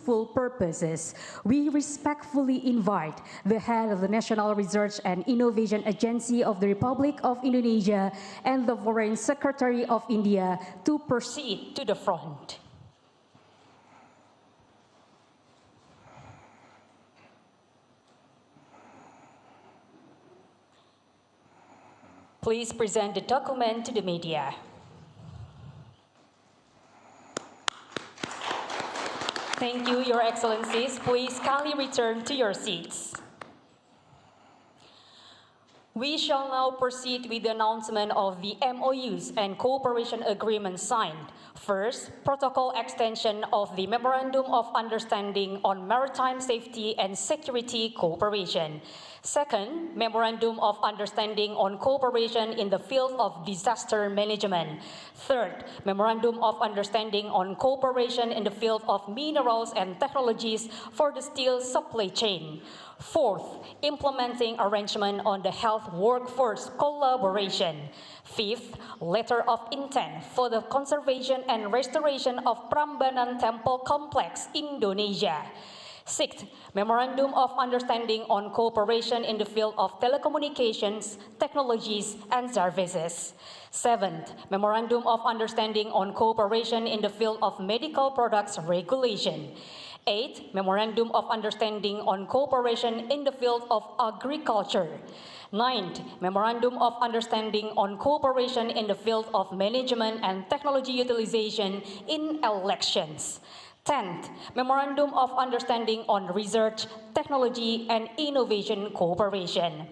peaceful purposes. We respectfully invite the head of the National Research and Innovation Agency of the Republic of Indonesia and the Foreign Secretary of India to proceed to the front. Please present the document to the media. Thank you, Your Excellencies. Please kindly return to your seats. We shall now proceed with the announcement of the MOUs and cooperation agreements signed. First, protocol extension of the Memorandum of Understanding on Maritime Safety and Security Cooperation. Second, Memorandum of Understanding on Cooperation in the Field of Disaster Management. Third, Memorandum of Understanding on Cooperation in the Field of Minerals and Technologies for the Steel Supply Chain. Fourth, implementing arrangement on the health workforce collaboration. Fifth, letter of intent for the conservation and restoration of Prambanan Temple Complex, Indonesia. Sixth, Memorandum of Understanding on Cooperation in the Field of Telecommunications, Technologies, and Services. Seventh, Memorandum of Understanding on Cooperation in the Field of Medical Products Regulation. Eighth, Memorandum of Understanding on Cooperation in the Field of Agriculture. Ninth, Memorandum of Understanding on Cooperation in the Field of Management and Technology Utilization in Elections. 10th, Memorandum of Understanding on Research, Technology, and Innovation Cooperation.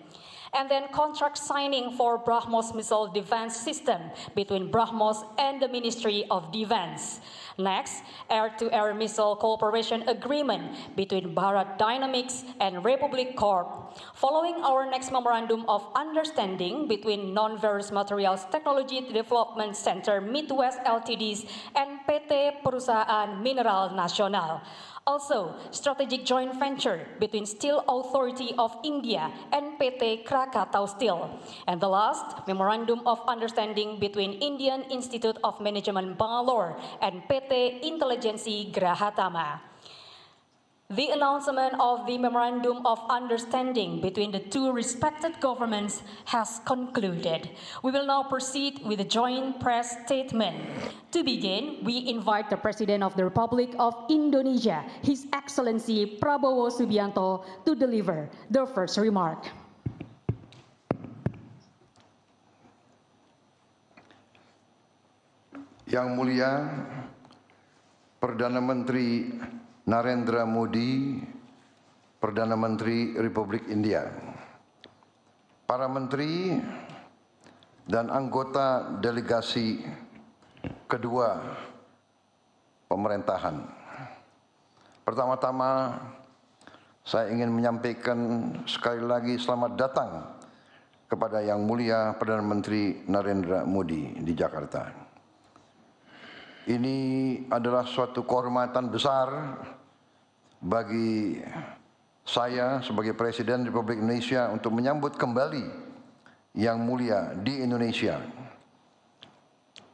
And then contract signing for BrahMos missile defense system between BrahMos and the Ministry of Defense. Next, air-to-air missile cooperation agreement between Bharat Dynamics and Republic Corp. Following our next memorandum of understanding between Non-Ferrous Materials Technology Development Center Midwest Ltd and PT Perusahaan Mineral Nasional. Also, strategic joint venture between Steel Authority of India and PT Krakatau Steel. And the last, Memorandum of Understanding between Indian Institute of Management Bangalore and PT Intelligensi Grahatama. The announcement of the Memorandum of Understanding between the two respected governments has concluded. We will now proceed with the joint press statement. To begin, we invite the President of the Republic of Indonesia, His Excellency Prabowo Subianto, to deliver the first remark. Yang Mulia Perdana Menteri Narendra Modi, Perdana Menteri Republik India, para menteri dan anggota delegasi kedua pemerintahan. Pertama-tama saya ingin menyampaikan sekali lagi selamat datang kepada Yang Mulia Perdana Menteri Narendra Modi di Jakarta. Ini adalah suatu kehormatan besar bagi saya sebagai Presiden Republik Indonesia untuk menyambut kembali Yang Mulia di Indonesia,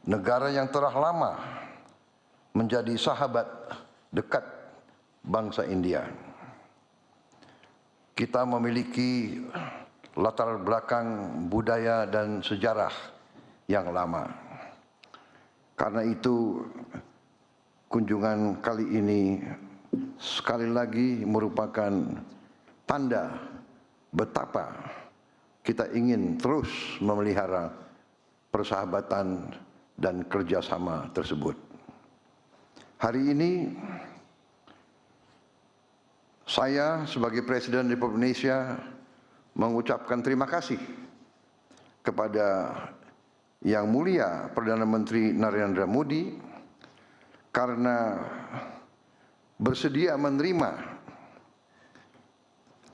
negara yang telah lama menjadi sahabat dekat bangsa India. Kita memiliki latar belakang budaya dan sejarah yang lama. Karena itu kunjungan kali ini sekali lagi merupakan tanda betapa kita ingin terus memelihara persahabatan dan kerjasama tersebut. Hari ini saya sebagai Presiden Republik Indonesia mengucapkan terima kasih kepada Yang Mulia Perdana Menteri Narendra Modi karena bersedia menerima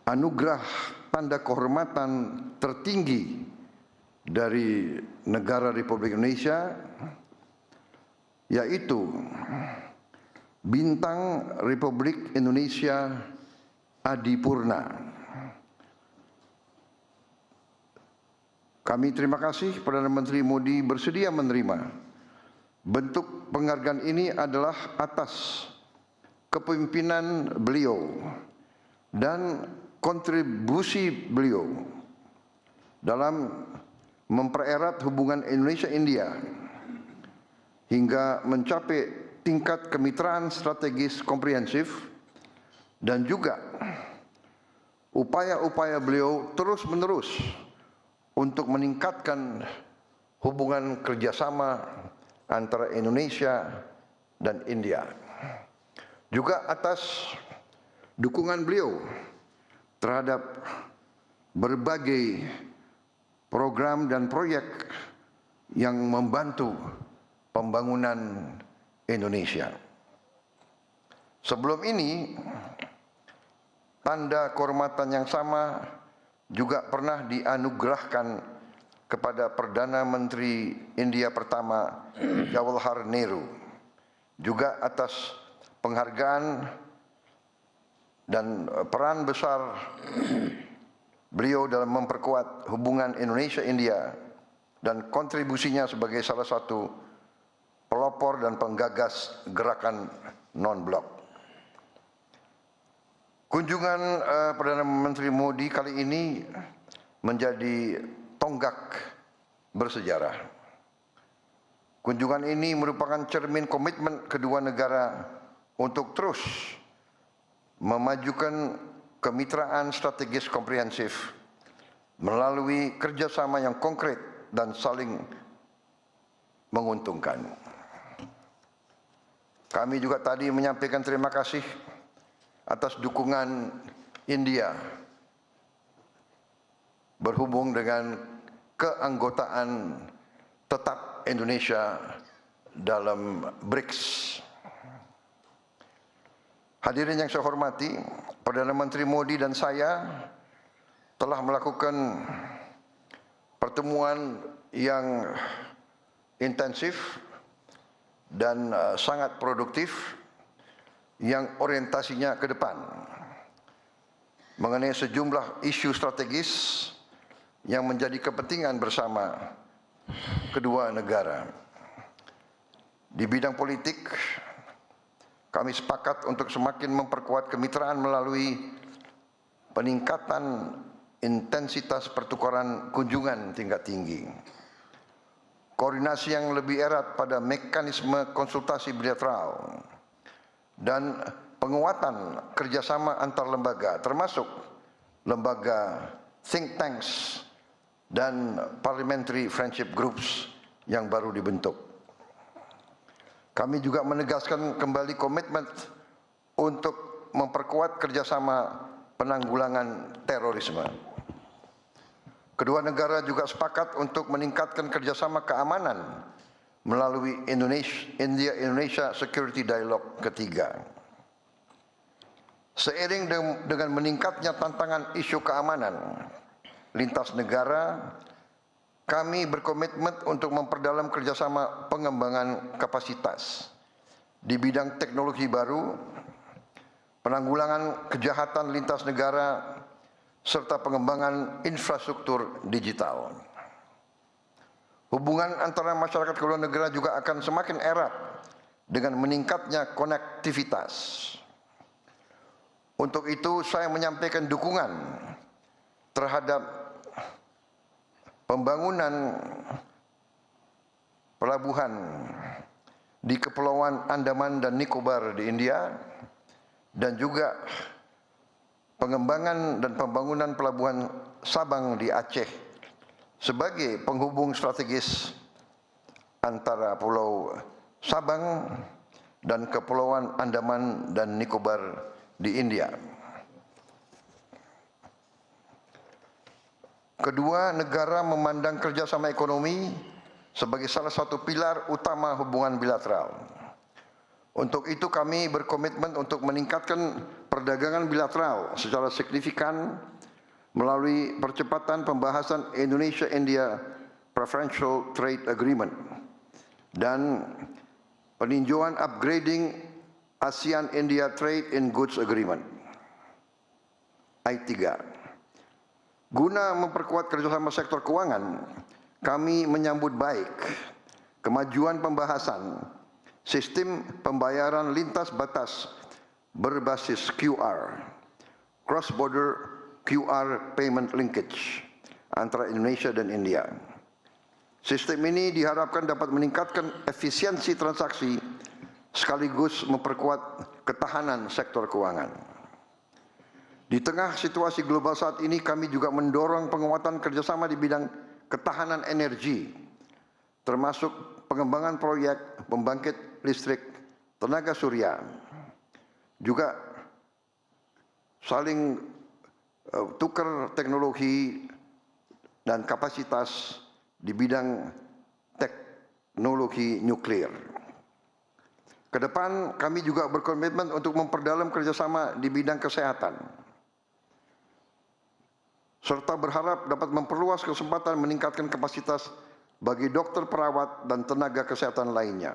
anugerah tanda kehormatan tertinggi dari negara Republik Indonesia, yaitu Bintang Republik Indonesia Adipurna. Kami terima kasih Perdana Menteri Modi bersedia menerima. Bentuk penghargaan ini adalah atas kepemimpinan beliau dan kontribusi beliau dalam mempererat hubungan Indonesia-India hingga mencapai tingkat kemitraan strategis komprehensif, dan juga upaya-upaya beliau terus-menerus untuk meningkatkan hubungan kerjasama antara Indonesia dan India. Juga atas dukungan beliau terhadap berbagai program dan proyek yang membantu pembangunan Indonesia. Sebelum ini, tanda kehormatan yang sama juga pernah dianugerahkan kepada Perdana Menteri India pertama Jawaharlal Nehru, juga atas penghargaan dan peran besar beliau dalam memperkuat hubungan Indonesia-India dan kontribusinya sebagai salah satu pelopor dan penggagas gerakan non-blok. Kunjungan Perdana Menteri Modi kali ini menjadi tonggak bersejarah. Kunjungan ini merupakan cermin komitmen kedua negara untuk terus memajukan kemitraan strategis komprehensif melalui kerjasama yang konkret dan saling menguntungkan. Kami juga tadi menyampaikan terima kasih atas dukungan India berhubung dengan keanggotaan tetap Indonesia dalam BRICS. Hadirin yang saya hormati, Perdana Menteri Modi dan saya telah melakukan pertemuan yang intensif dan sangat produktif yang orientasinya ke depan mengenai sejumlah isu strategis yang menjadi kepentingan bersama kedua negara. Di bidang politik, kami sepakat untuk semakin memperkuat kemitraan melalui peningkatan intensitas pertukaran kunjungan tingkat tinggi, koordinasi yang lebih erat pada mekanisme konsultasi bilateral, dan penguatan kerjasama antar lembaga, termasuk lembaga think tanks dan parliamentary friendship groups yang baru dibentuk. Kami juga menegaskan kembali komitmen untuk memperkuat kerjasama penanggulangan terorisme. Kedua negara juga sepakat untuk meningkatkan kerjasama keamanan melalui India-Indonesia Security Dialogue ketiga. Seiring dengan meningkatnya tantangan isu keamanan lintas negara, kami berkomitmen untuk memperdalam kerjasama pengembangan kapasitas di bidang teknologi baru, penanggulangan kejahatan lintas negara, serta pengembangan infrastruktur digital. Hubungan antara masyarakat kedua negara juga akan semakin erat dengan meningkatnya konektivitas. Untuk itu saya menyampaikan dukungan terhadap pembangunan pelabuhan di Kepulauan Andaman dan Nicobar di India, dan juga pengembangan dan pembangunan pelabuhan Sabang di Aceh sebagai penghubung strategis antara Pulau Sabang dan Kepulauan Andaman dan Nicobar di India. Kedua negara memandang kerjasama ekonomi sebagai salah satu pilar utama hubungan bilateral. Untuk itu kami berkomitmen untuk meningkatkan perdagangan bilateral secara signifikan melalui percepatan pembahasan Indonesia-India Preferential Trade Agreement dan peninjauan upgrading ASEAN-India Trade in Goods Agreement I3. Guna memperkuat kerjasama sektor keuangan, kami menyambut baik kemajuan pembahasan sistem pembayaran lintas batas berbasis QR, cross-border QR payment linkage antara Indonesia dan India. Sistem ini diharapkan dapat meningkatkan efisiensi transaksi sekaligus memperkuat ketahanan sektor keuangan. Di tengah situasi global saat ini, kami juga mendorong penguatan kerjasama di bidang ketahanan energi, termasuk pengembangan proyek pembangkit listrik tenaga surya, juga saling tukar teknologi dan kapasitas di bidang teknologi nuklir. Ke depan kami juga berkomitmen untuk memperdalam kerjasama di bidang kesehatan, serta berharap dapat memperluas kesempatan meningkatkan kapasitas bagi dokter, perawat, dan tenaga kesehatan lainnya.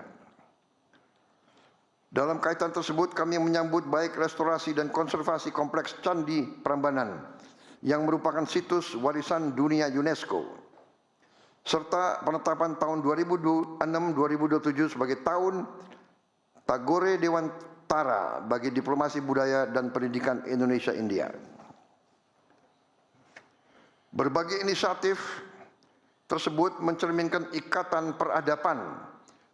Dalam kaitan tersebut, kami menyambut baik restorasi dan konservasi kompleks Candi Prambanan yang merupakan situs warisan dunia UNESCO, serta penetapan tahun 2006-2027 sebagai tahun Tagore Dewantara bagi diplomasi budaya dan pendidikan Indonesia-India. Berbagai inisiatif tersebut mencerminkan ikatan peradaban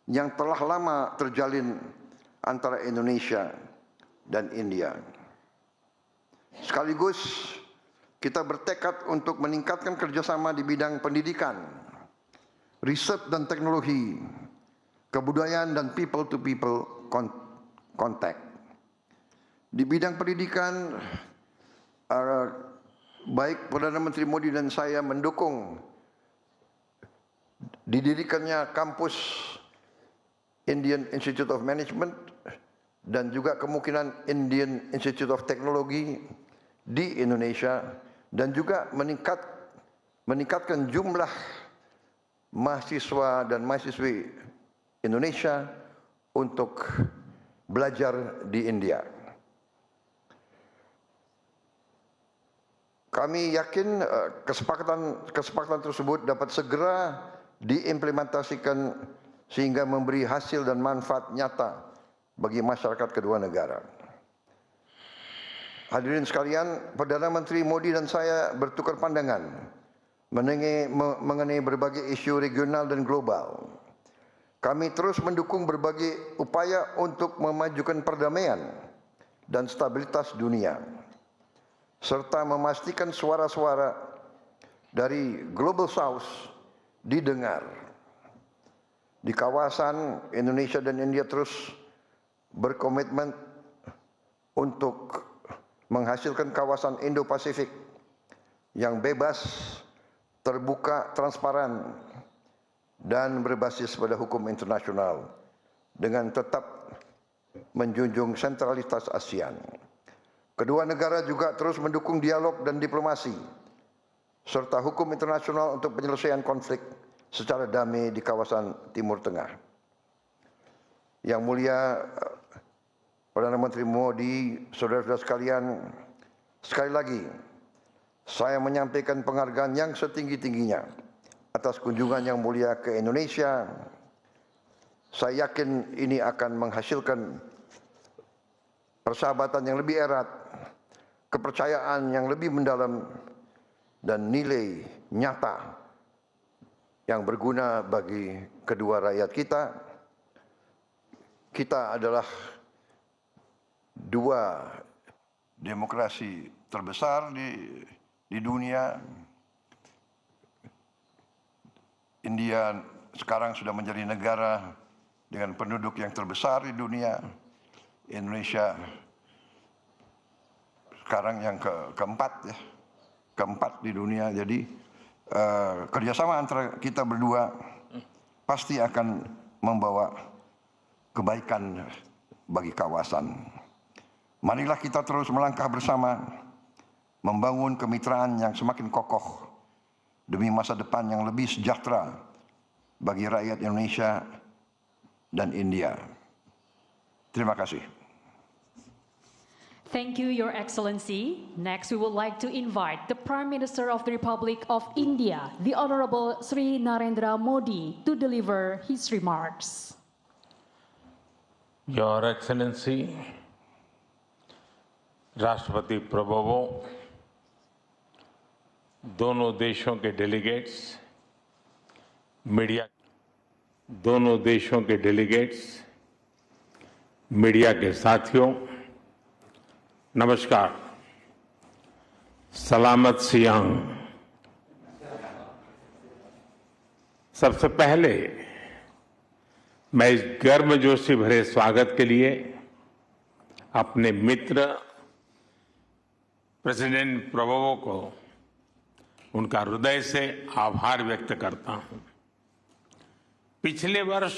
yang telah lama terjalin antara Indonesia dan India. Sekaligus kita bertekad untuk meningkatkan kerjasama di bidang pendidikan, riset dan teknologi, kebudayaan dan people-to-people contact. Di bidang pendidikan, baik Perdana Menteri Modi dan saya mendukung didirikannya kampus Indian Institute of Management dan juga kemungkinan Indian Institute of Technology di Indonesia, dan juga meningkatkan jumlah mahasiswa dan mahasiswi Indonesia untuk belajar di India. Kami yakin kesepakatan tersebut dapat segera diimplementasikan sehingga memberi hasil dan manfaat nyata bagi masyarakat kedua negara. Hadirin sekalian, Perdana Menteri Modi dan saya bertukar pandangan mengenai berbagai isu regional dan global. Kami terus mendukung berbagai upaya untuk memajukan perdamaian dan stabilitas dunia, serta memastikan suara-suara dari Global South didengar. Di kawasan, Indonesia dan India terus berkomitmen untuk menghasilkan kawasan Indo-Pasifik yang bebas, terbuka, transparan, dan berbasis pada hukum internasional dengan tetap menjunjung sentralitas ASEAN. Kedua negara juga terus mendukung dialog dan diplomasi serta hukum internasional untuk penyelesaian konflik secara damai di kawasan Timur Tengah. Yang mulia Perdana Menteri Modi, saudara-saudara sekalian, sekali lagi saya menyampaikan penghargaan yang setinggi-tingginya atas kunjungan yang mulia ke Indonesia. Saya yakin ini akan menghasilkan persahabatan yang lebih erat, kepercayaan yang lebih mendalam, dan nilai nyata yang berguna bagi kedua rakyat kita. Kita adalah dua demokrasi terbesar di dunia. India sekarang sudah menjadi negara dengan penduduk yang terbesar di dunia. Indonesia sekarang yang keempat di dunia. Jadi kerjasama antara kita berdua pasti akan membawa kebaikan bagi kawasan. Marilah kita terus melangkah bersama, membangun kemitraan yang semakin kokoh demi masa depan yang lebih sejahtera bagi rakyat Indonesia dan India. Terima kasih. Thank you, Your Excellency. Next, we would like to invite the Prime Minister of the Republic of India, the Honorable Sri Narendra Modi, to deliver his remarks. Your Excellency, राष्ट्रपति प्रभुवो, दोनों देशों के delegates, media के साथियों, नमस्कार। सलामत सियांग। सबसे पहले मैं इस गर्मजोशी भरे स्वागत के लिए अपने मित्र प्रेसिडेंट प्रभुवो को उनका हृदय से आभार व्यक्त करता हूं। पिछले वर्ष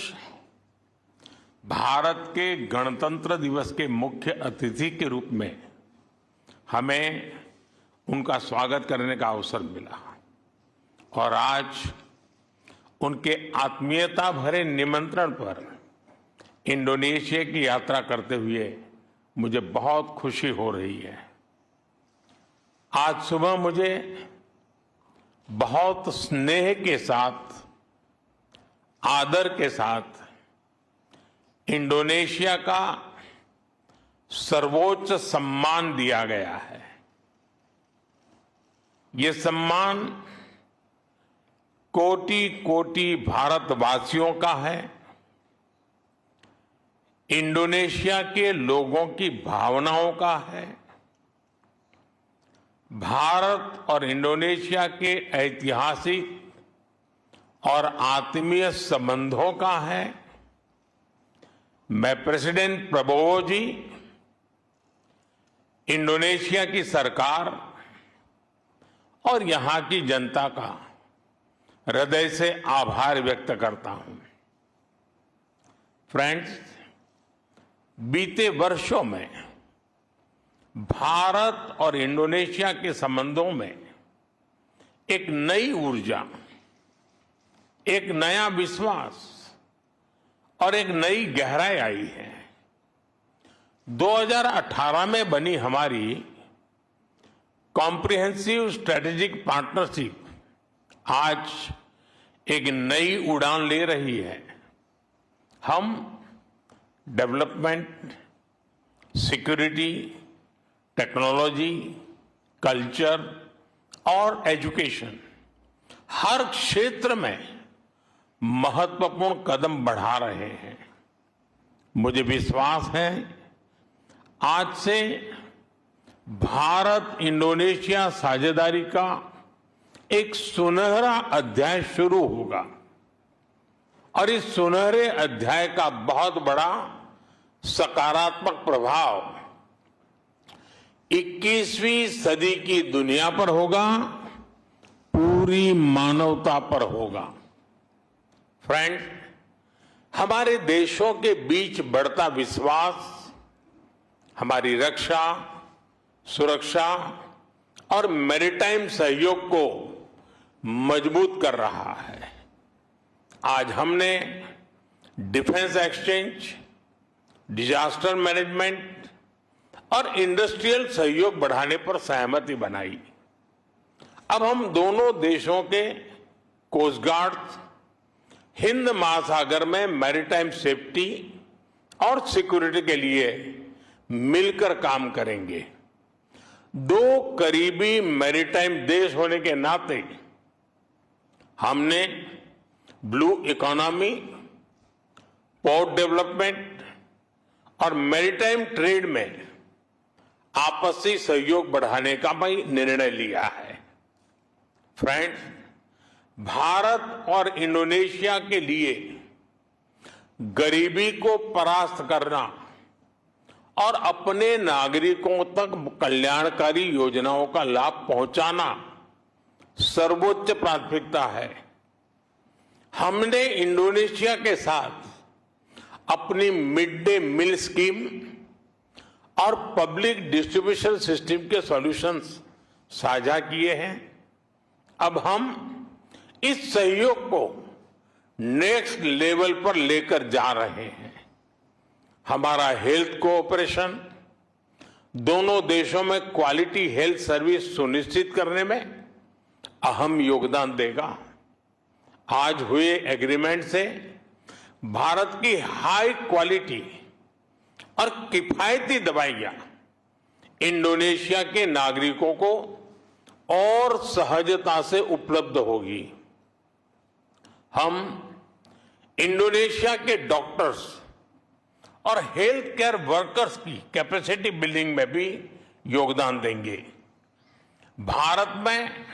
भारत के गणतंत्र दिवस के मुख्य अतिथि के रूप में हमें उनका स्वागत करने का अवसर मिला और आज उनके आत्मीयता भरे निमंत्रण पर इंडोनेशिया की यात्रा करते हुए मुझे बहुत खुशी हो रही है। आज सुबह मुझे बहुत स्नेह के साथ, आदर के साथ इंडोनेशिया का सर्वोच्च सम्मान दिया गया है। ये सम्मान कोटि कोटि भारतवासियों का है। इंडोनेशिया के लोगों की भावनाओं का है। भारत और इंडोनेशिया के ऐतिहासिक और आत्मीय संबंधों का है। मैं प्रेसिडेंट प्रबोवो जी, इंडोनेशिया की सरकार और यहां की जनता का हृदय से आभार व्यक्त करता हूं। फ्रेंड्स, बीते वर्षों में भारत और इंडोनेशिया के संबंधों में एक नई ऊर्जा, एक नया विश्वास और एक नई गहराई आई है। 2018 में बनी हमारी कॉम्प्रिहेंसिव स्ट्रेटेजिक पार्टनरशिप आज एक नई उड़ान ले रही है। हम डेवलपमेंट, सिक्योरिटी, टेक्नोलॉजी, कल्चर और एजुकेशन, हर क्षेत्र में महत्वपूर्ण कदम बढ़ा रहे हैं। मुझे विश्वास है आज से भारत इंडोनेशिया साझेदारी का एक सुनहरा अध्याय शुरू होगा और इस सुनहरे अध्याय का बहुत बड़ा सकारात्मक प्रभाव 21वीं सदी की दुनिया पर होगा, पूरी मानवता पर होगा। फ्रेंड्स, हमारे देशों के बीच बढ़ता विश्वास हमारी रक्षा, सुरक्षा और मैरीटाइम सहयोग को मजबूत कर रहा है। आज हमने डिफेंस एक्सचेंज, डिजास्टर मैनेजमेंट और इंडस्ट्रियल सहयोग बढ़ाने पर सहमति बनाई। अब हम दोनों देशों के कोस्ट गार्ड हिंद महासागर में मैरीटाइम सेफ्टी और सिक्योरिटी के लिए मिलकर काम करेंगे। दो करीबी मैरीटाइम देश होने के नाते हमने ब्लू इकोनॉमी, पोर्ट डेवलपमेंट और मैरीटाइम ट्रेड में आपसी सहयोग बढ़ाने का भी निर्णय लिया है। फ्रेंड्स, भारत और इंडोनेशिया के लिए गरीबी को परास्त करना और अपने नागरिकों तक कल्याणकारी योजनाओं का लाभ पहुंचाना सर्वोच्च प्राथमिकता है। हमने इंडोनेशिया के साथ अपनी मिड डे मील स्कीम और पब्लिक डिस्ट्रीब्यूशन सिस्टम के सॉल्यूशंस साझा किए हैं। अब हम इस सहयोग को नेक्स्ट लेवल पर लेकर जा रहे हैं। हमारा हेल्थ कोऑपरेशन दोनों देशों में क्वालिटी हेल्थ सर्विस सुनिश्चित करने में अहम योगदान देगा। आज हुए एग्रीमेंट से भारत की हाई क्वालिटी और किफायती दवाइयां इंडोनेशिया के नागरिकों को और सहजता से उपलब्ध होगी। हम इंडोनेशिया के डॉक्टर्स और हेल्थ केयर वर्कर्स की कैपेसिटी बिल्डिंग में भी योगदान देंगे। भारत में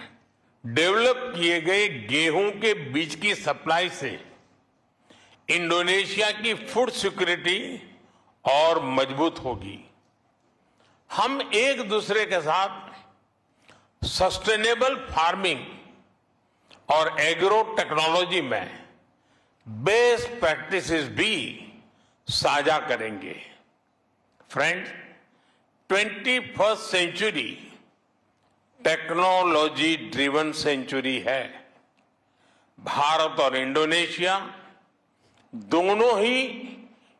डेवलप किए गए गेहूं के बीज की सप्लाई से इंडोनेशिया की फूड सिक्योरिटी और मजबूत होगी। हम एक दूसरे के साथ सस्टेनेबल फार्मिंग और एग्रो टेक्नोलॉजी में बेस्ट प्रैक्टिसेस भी साझा करेंगे। Friends, 21st century technology driven century है। भारत और इंडोनेशिया दोनों ही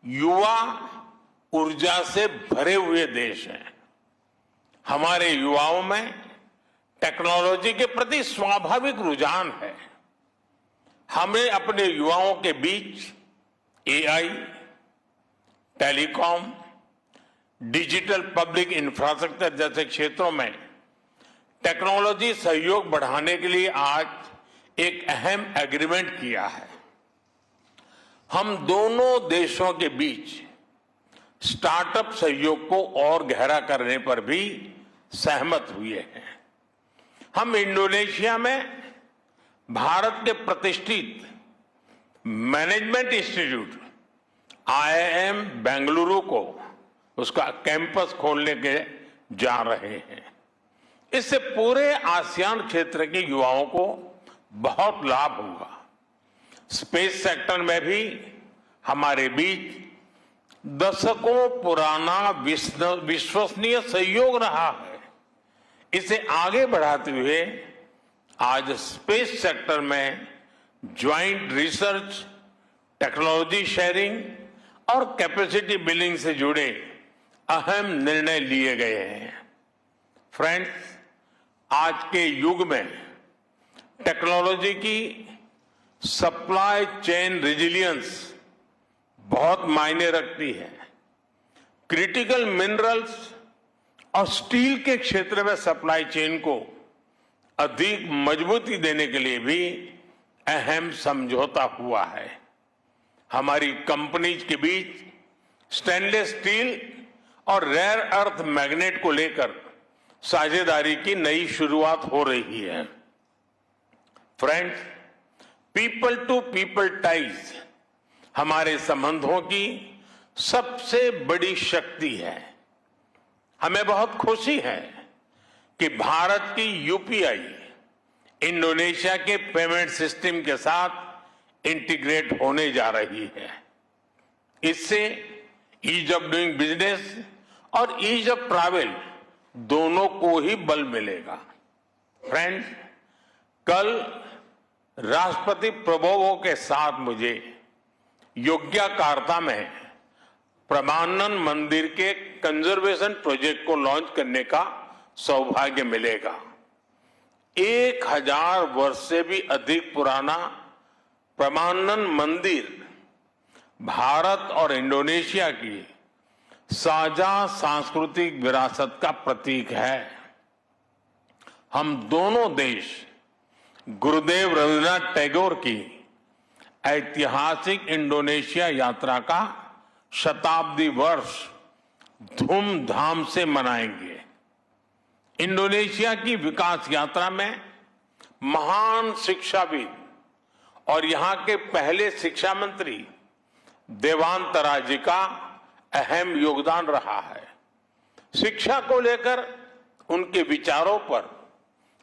युवा ऊर्जा से भरे हुए देश हैं। हमारे युवाओं में टेक्नोलॉजी के प्रति स्वाभाविक रुझान है। हमें अपने युवाओं के बीच AI, telecom, digital public infrastructure जैसे क्षेत्रों में टेक्नोलॉजी सहयोग बढ़ाने के लिए आज एक अहम एग्रीमेंट किया है। हम दोनों देशों के बीच स्टार्टअप सहयोग को और गहरा करने पर भी सहमत हुए हैं। हम इंडोनेशिया में भारत के प्रतिष्ठित मैनेजमेंट इंस्टीट्यूट IIM बेंगलुरु को उसका कैंपस खोलने के जा रहे हैं। इससे पूरे आसियान क्षेत्र के युवाओं को बहुत लाभ होगा। स्पेस सेक्टर में भी हमारे बीच दशकों पुराना विश्वसनीय सहयोग रहा है। इसे आगे बढ़ाते हुए आज स्पेस सेक्टर में ज्वाइंट रिसर्च, टेक्नोलॉजी शेयरिंग और कैपेसिटी बिल्डिंग से जुड़े अहम निर्णय लिए गए हैं। फ्रेंड्स, आज के युग में टेक्नोलॉजी की सप्लाई चेन रेजिलियंस बहुत मायने रखती है। क्रिटिकल मिनरल्स और स्टील के क्षेत्र में सप्लाई चेन को अधिक मजबूती देने के लिए भी अहम समझौता हुआ है। हमारी कंपनीज के बीच स्टेनलेस स्टील और रेयर अर्थ मैग्नेट को लेकर साझेदारी की नई शुरुआत हो रही है। Friends, people to people ties हमारे संबंधों की सबसे बड़ी शक्ति है। हमें बहुत खुशी है कि भारत की यूपीआई इंडोनेशिया के पेमेंट सिस्टम के साथ इंटीग्रेट होने जा रही है। इससे ईज ऑफ डूइंग बिजनेस और ईज ऑफ ट्रैवल दोनों को ही बल मिलेगा। फ्रेंड्स, कल राष्ट्रपति प्रबोवो के साथ मुझे योग्याकार्ता में प्रमानन मंदिर के कंजर्वेशन प्रोजेक्ट को लॉन्च करने का सौभाग्य मिलेगा। 1000 वर्ष से भी अधिक पुराना प्रमानन मंदिर भारत और इंडोनेशिया की साझा सांस्कृतिक विरासत का प्रतीक है। हम दोनों देश गुरुदेव रविन्द्रनाथ टैगोर की ऐतिहासिक इंडोनेशिया यात्रा का शताब्दी वर्ष धूमधाम से मनाएंगे। इंडोनेशिया की विकास यात्रा में महान शिक्षाविद और यहां के पहले शिक्षा मंत्री देवांतरा जी का अहम योगदान रहा है। शिक्षा को लेकर उनके विचारों पर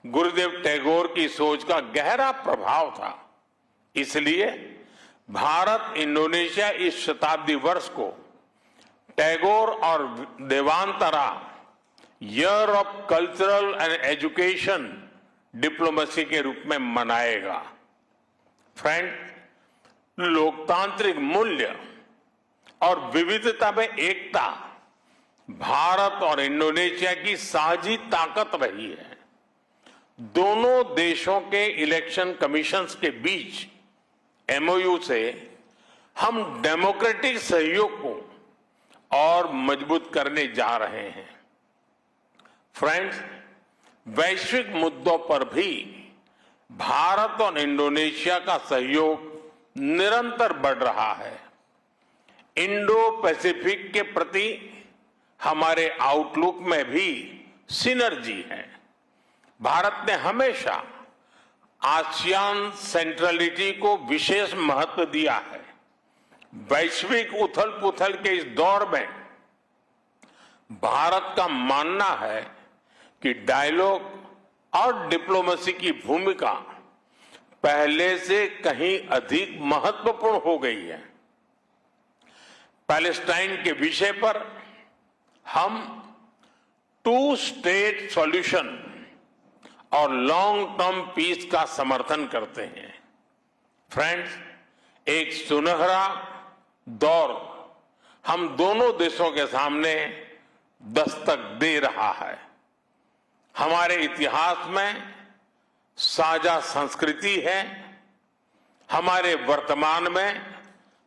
गुरुदेव टैगोर की सोच का गहरा प्रभाव था। इसलिए भारत इंडोनेशिया इस शताब्दी वर्ष को टैगोर और देवांतरा year of cultural and education diplomacy के रूप में मनाएगा। फ्रेंड, लोकतांत्रिक मूल्य और विविधता में एकता भारत और इंडोनेशिया की साझी ताकत रही है। दोनों देशों के इलेक्शन कमीशंस के बीच MOU से हम डेमोक्रेटिक सहयोग को और मजबूत करने जा रहे हैं। फ्रेंड्स, वैश्विक मुद्दों पर भी भारत और इंडोनेशिया का सहयोग निरंतर बढ़ रहा है। इंडो पैसिफिक के प्रति हमारे आउटलुक में भी सिनर्जी है। भारत ने हमेशा आसियान सेंट्रलिटी को विशेष महत्व दिया है। वैश्विक उथल पुथल के इस दौर में भारत का मानना है कि डायलॉग और डिप्लोमेसी की भूमिका पहले से कहीं अधिक महत्वपूर्ण हो गई है। पैलेस्टाइन के विषय पर हम 2 स्टेट सॉल्यूशन और लॉन्ग टर्म पीस का समर्थन करते हैं। फ्रेंड्स, एक सुनहरा दौर हम दोनों देशों के सामने दस्तक दे रहा है। हमारे इतिहास में साझा संस्कृति है, हमारे वर्तमान में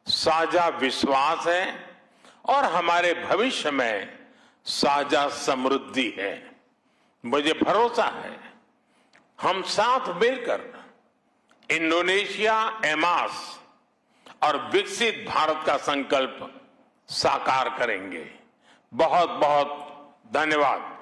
साझा विश्वास है और हमारे भविष्य में साझा समृद्धि है। मुझे भरोसा है हम साथ मिलकर इंडोनेशिया एमास और विकसित भारत का संकल्प साकार करेंगे। बहुत बहुत धन्यवाद।